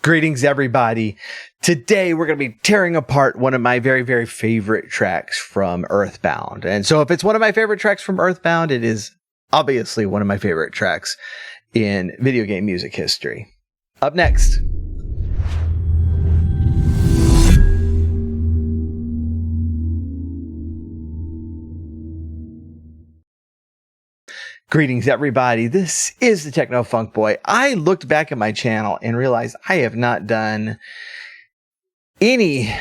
Greetings, everybody. Today, we're going to be tearing apart one of my very, very favorite tracks from Earthbound. And so if it's one of my favorite tracks from Earthbound, it is obviously one of my favorite tracks in video game music history. Up next. Greetings, everybody. This is the Techno Funk Boy. I looked back at my channel and realized I have not done any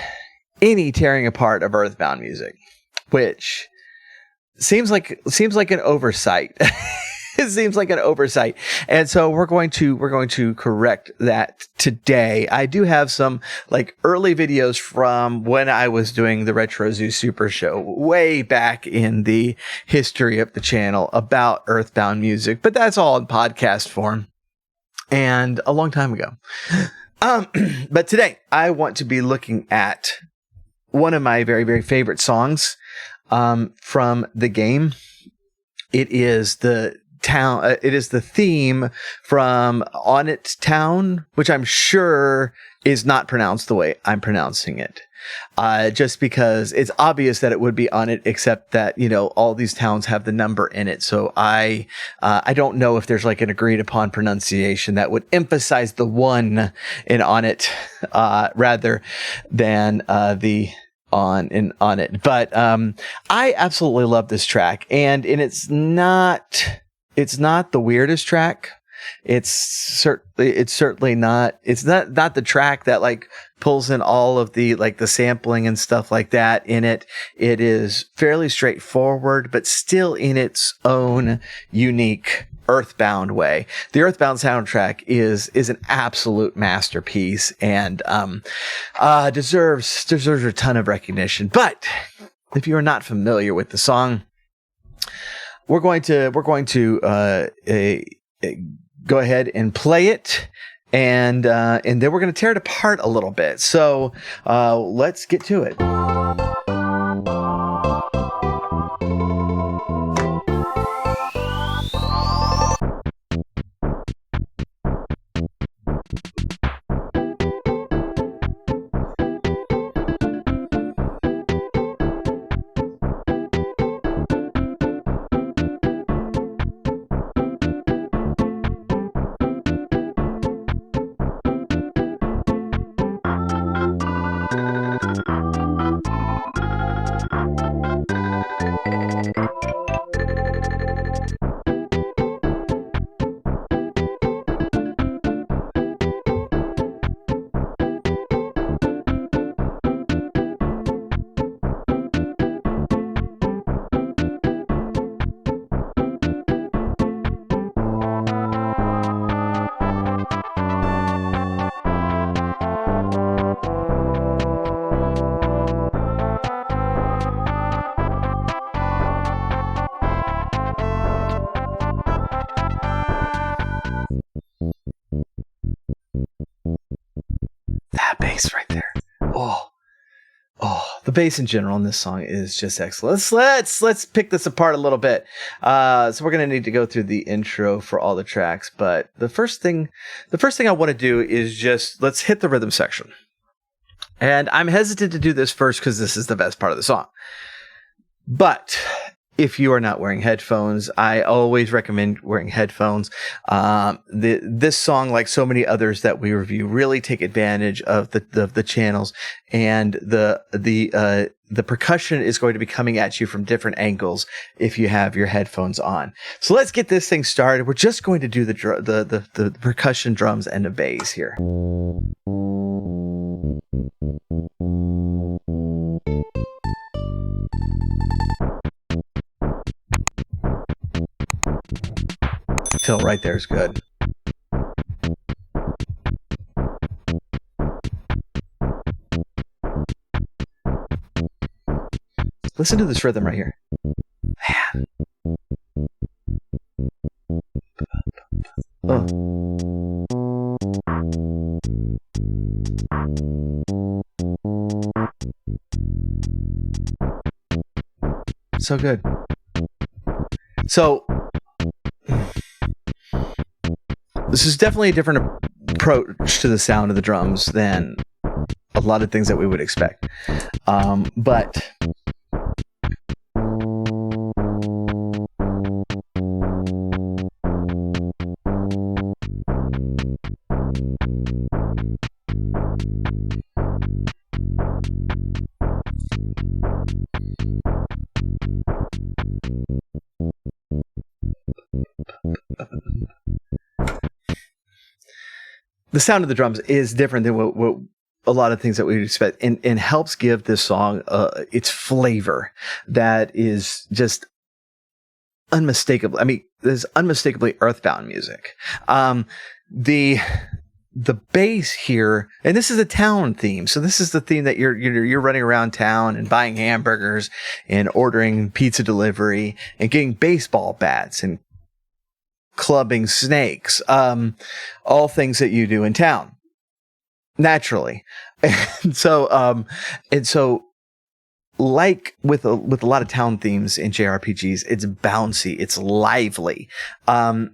tearing apart of Earthbound music, which seems like an oversight. It seems like an oversight. And so we're going to correct that today. I do have some like early videos from when I was doing the Retro Zoo Super Show way back in the history of the channel about Earthbound music, but that's all in podcast form and a long time ago. But today I want to be looking at one of my very, very favorite songs from the game. It is the theme from Onett Town, which I'm sure is not pronounced the way I'm pronouncing it. Just because it's obvious that it would be Onett, except that, you know, all these towns have the number in it. So I don't know if there's like an agreed upon pronunciation that would emphasize the one in Onett, rather than, the on it. But, I absolutely love this track, and it's not the weirdest track. It's certainly not the track that like pulls in all of the like the sampling and stuff like that in it. It is fairly straightforward, but still in its own unique Earthbound way. The Earthbound soundtrack is an absolute masterpiece and deserves a ton of recognition. But if you are not familiar with the song, we're going to go ahead and play it, and then we're going to tear it apart a little bit. So let's get to it. That bass right there. Oh, the bass in general in this song is just excellent. Let's pick this apart a little bit. So we're going to need to go through the intro for all the tracks, but the first thing I want to do is just let's hit the rhythm section. And I'm hesitant to do this first because this is the best part of the song. But if you are not wearing headphones, I always recommend wearing headphones. This song, like so many others that we review, really take advantage of the channels, and the percussion is going to be coming at you from different angles if you have your headphones on. So let's get this thing started. We're just going to do the percussion, drums, and the bass here. Till right there is good. Listen to this rhythm right here. Man. So good. So this is definitely a different approach to the sound of the drums than a lot of things that we would expect. But the sound of the drums is different than what a lot of things that we would expect, and helps give this song its flavor that is just unmistakable. I mean, there's unmistakably Earthbound music. The bass here, and this is a town theme. So this is the theme that you're running around town and buying hamburgers and ordering pizza delivery and getting baseball bats and clubbing snakes, all things that you do in town naturally. And so like with a lot of town themes in JRPGs, it's bouncy, it's lively, but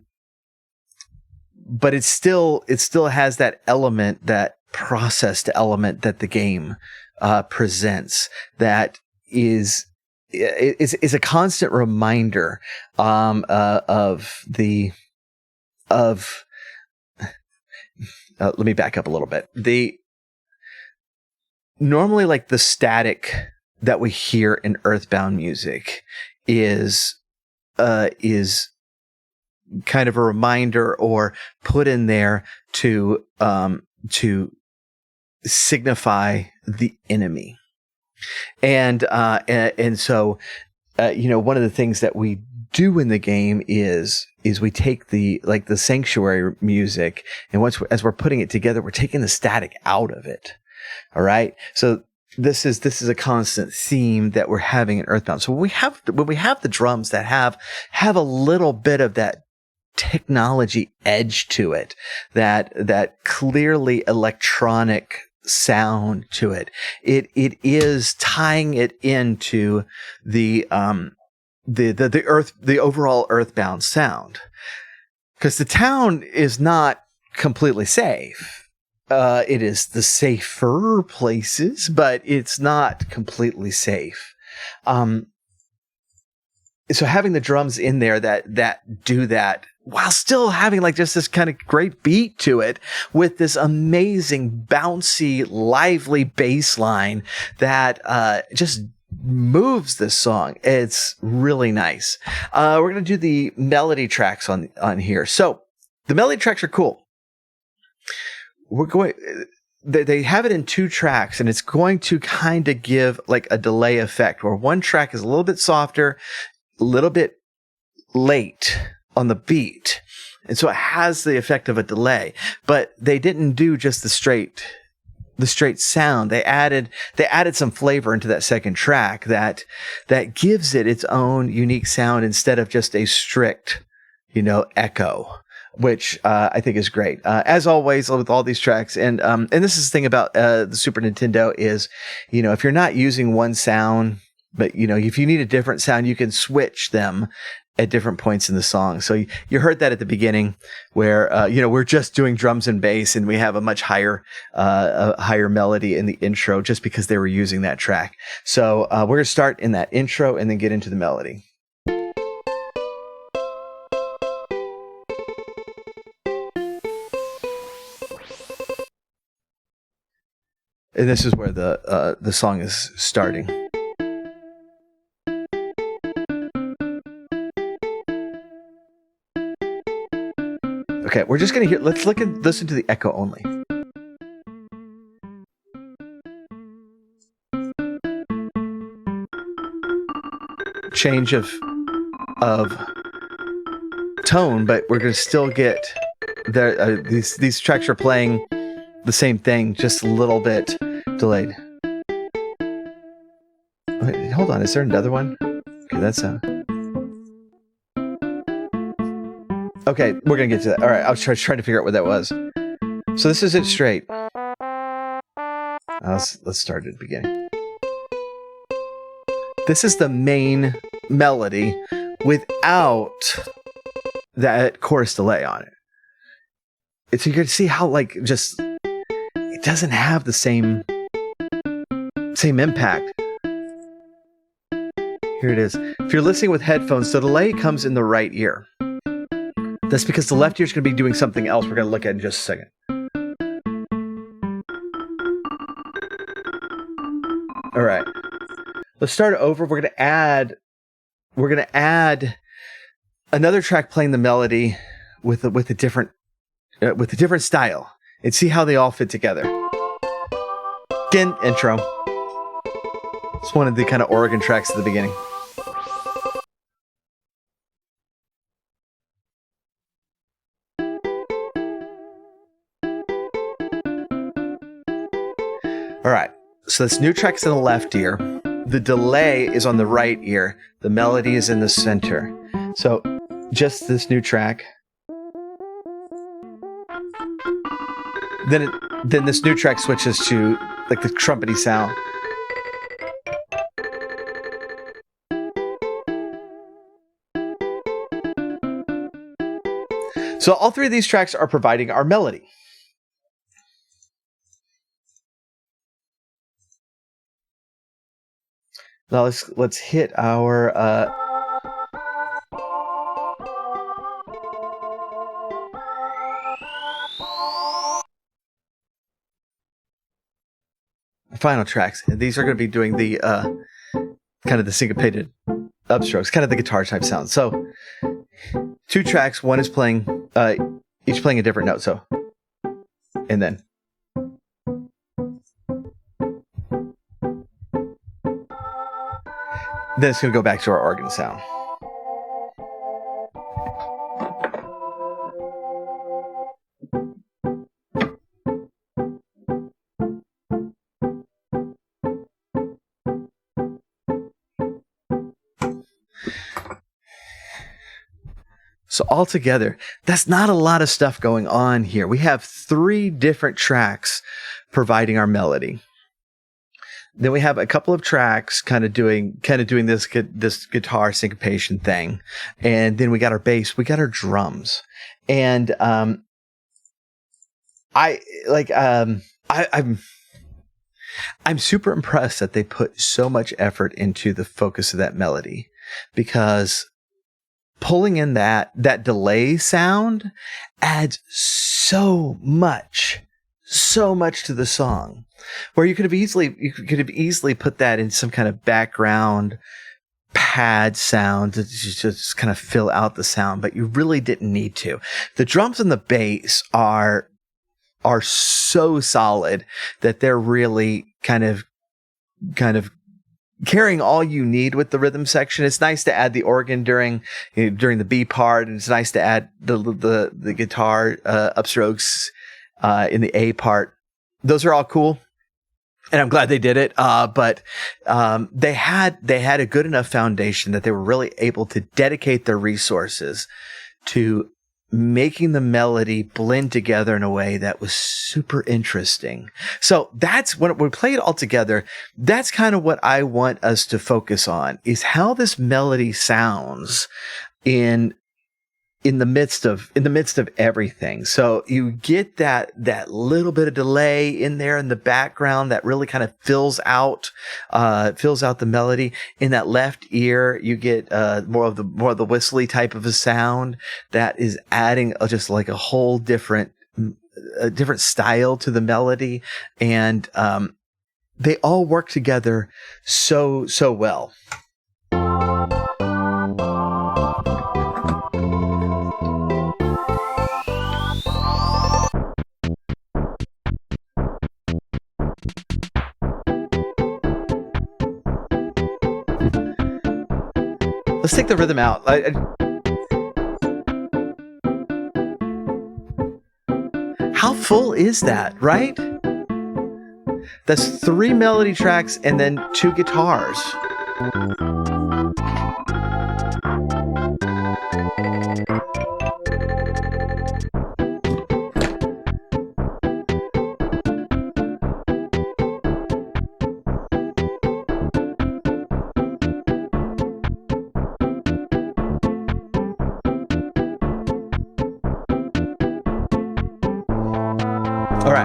it still has that element, that processed element that the game presents, that is a constant reminder let me back up a little bit. Normally, like, the static that we hear in Earthbound music is kind of a reminder, or put in there to signify the enemy. And so one of the things that we do in the game is we take the sanctuary music, and as we're putting it together, we're taking the static out of it. All right. So this is a constant theme that we're having in Earthbound. So when we have the drums that have a little bit of that technology edge to it, that clearly electronic sound to it, it is tying it into the overall Earthbound sound, because the town is not completely safe. It is the safer places, but it's not completely safe. So having the drums in there that do that, while still having like just this kind of great beat to it, with this amazing bouncy, lively bass line that just moves this song. It's really nice. We're going to do the melody tracks on here. So the melody tracks are cool. They have it in 2 tracks, and it's going to kind of give like a delay effect, where one track is a little bit softer, a little bit late on the beat. And so it has the effect of a delay, but they didn't do just the straight sound. They added some flavor into that second track that gives it its own unique sound, instead of just a strict, echo, which I think is great. As always with all these tracks, and this is the thing about the Super Nintendo is, if you're not using one sound, but if you need a different sound, you can switch them at different points in the song. So you heard that at the beginning, where we're just doing drums and bass, and we have a much higher melody in the intro, just because they were using that track. So we're gonna start in that intro and then get into the melody. And this is where the song is starting. Okay, we're just gonna hear. Let's listen to the echo only. Change of tone, but we're gonna still get there. These tracks are playing the same thing, just a little bit delayed. Wait, hold on, is there another one? Okay, that's okay, we're gonna get to that. All right, I was trying to figure out what that was. So this is it straight. Let's start at the beginning. This is the main melody without that chorus delay on it. So you're going to see how like just it doesn't have the same impact. Here it is. If you're listening with headphones, the delay comes in the right ear. That's because the left ear is going to be doing something else we're going to look at in just a second. All right. Let's start over. We're going to add another track playing the melody with a different style and see how they all fit together. Again, intro. It's one of the kind of organ tracks at the beginning. All right, so this new track's in the left ear. The delay is on the right ear. The melody is in the center. So just this new track. Then this new track switches to like the trumpety sound. So all three of these tracks are providing our melody. Now let's hit our final tracks. And these are going to be doing the kind of the syncopated upstrokes, kind of the guitar type sound. So two tracks, one is playing each playing a different note. So and then it's going to go back to our organ sound. So altogether, that's not a lot of stuff going on here. We have three different tracks providing our melody. Then we have a couple of tracks kind of doing this guitar syncopation thing. And then we got our bass, we got our drums. And I'm super impressed that they put so much effort into the focus of that melody, because pulling in that delay sound adds so much to the song, where you could have easily put that in some kind of background pad sound to just kind of fill out the sound, but you really didn't need to. The drums and the bass are so solid that they're really kind of carrying all you need with the rhythm section. It's nice to add the organ during the B part, and it's nice to add the guitar upstrokes in the A part. Those are all cool, and I'm glad they did it. But they had a good enough foundation that they were really able to dedicate their resources to making the melody blend together in a way that was super interesting. So that's when we play it all together. That's kind of what I want us to focus on, is how this melody sounds in the midst of everything. So you get that little bit of delay in there in the background that really kind of fills out the melody. In that left ear, you get more of the whistly type of a sound that is adding just like a whole different style to the melody, and they all work together so well. Let's take the rhythm out. How full is that, right? That's 3 melody tracks and then 2 guitars.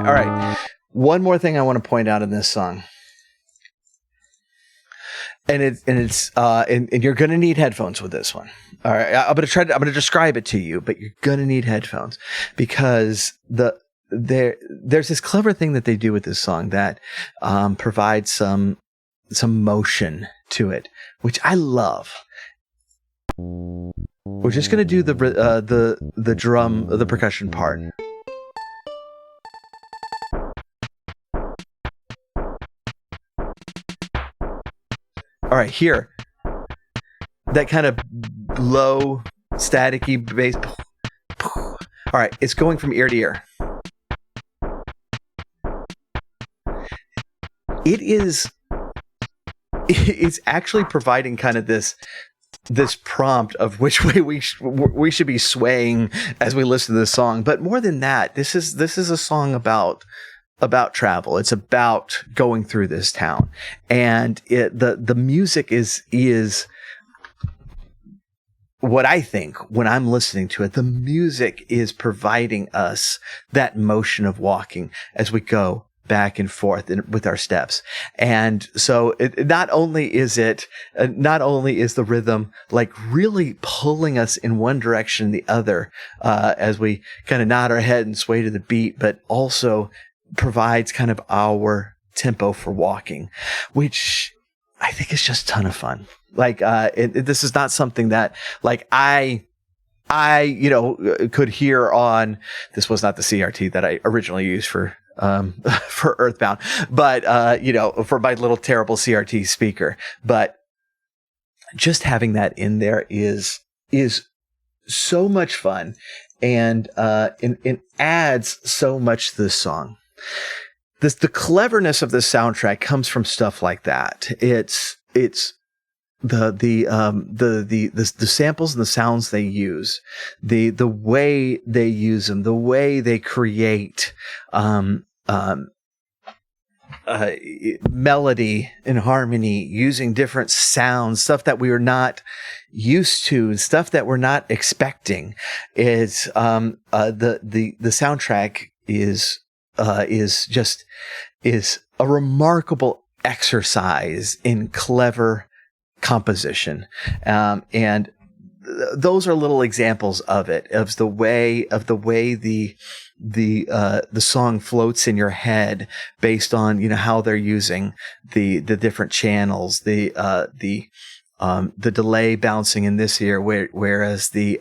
All right. One more thing I want to point out in this song. And you're going to need headphones with this one. All right. I'm going to describe it to you, but you're going to need headphones because there's this clever thing that they do with this song that provides some motion to it, which I love. We're just going to do the drum, the percussion part. All right, here. That kind of low, staticky bass. All right, it's going from ear to ear. It's actually providing kind of this prompt of which way we should be swaying as we listen to this song. But more than that, this is a song about travel. It's about going through this town, and the music is what I think when I'm listening to it. The music is providing us that motion of walking as we go back and forth with our steps. And so not only is the rhythm like really pulling us in one direction and the other as we kind of nod our head and sway to the beat, but also provides kind of our tempo for walking, which I think is just a ton of fun. Like this is not something that like I could hear on. This was not the CRT that I originally used for Earthbound, but for my little terrible CRT speaker. But just having that in there is so much fun, and it adds so much to this song. The cleverness of the soundtrack comes from stuff like that. It's the samples and the sounds they use, the way they use them, the way they create melody and harmony using different sounds, stuff that we are not used to, stuff that we're not expecting. Is the soundtrack is a remarkable exercise in clever composition, and those are little examples of it, of the way the song floats in your head based on how they're using the different channels, the delay bouncing in this ear, whereas the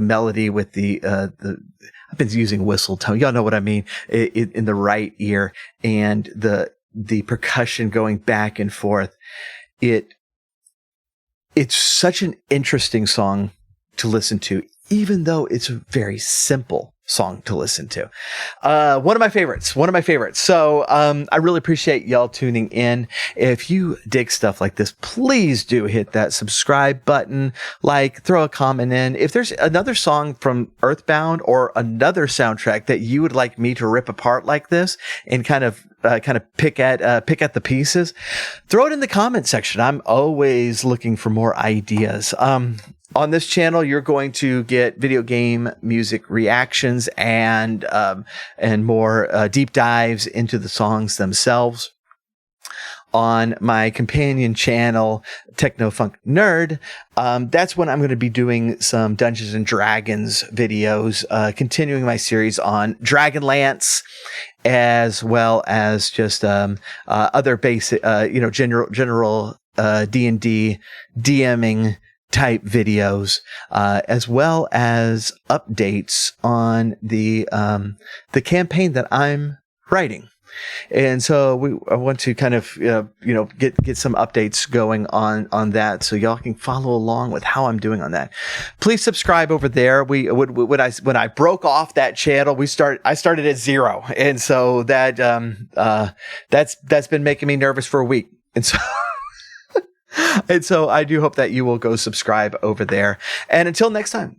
melody with the I've been using whistle tone, y'all know what I mean, in the right ear, and the percussion going back and forth. It's such an interesting song to listen to, even though it's a very simple song to listen to. One of my favorites. So I really appreciate y'all tuning in. If you dig stuff like this, please do hit that subscribe button, throw a comment in. If there's another song from Earthbound or another soundtrack that you would like me to rip apart like this and kind of pick at the pieces, throw it in the comment section. I'm always looking for more ideas. On this channel, you're going to get video game music reactions and more deep dives into the songs themselves. On my companion channel, Techno Funk Nerd, that's when I'm going to be doing some Dungeons and Dragons videos, continuing my series on Dragonlance, as well as just other basic, general D&D DMing type videos, as well as updates on the campaign that I'm writing. And so I want to kind of get some updates going on that, so y'all can follow along with how I'm doing on that. Please subscribe over there. When I broke off that channel, I started at 0, and so that's been making me nervous for a week, and so. And so I do hope that you will go subscribe over there. And until next time.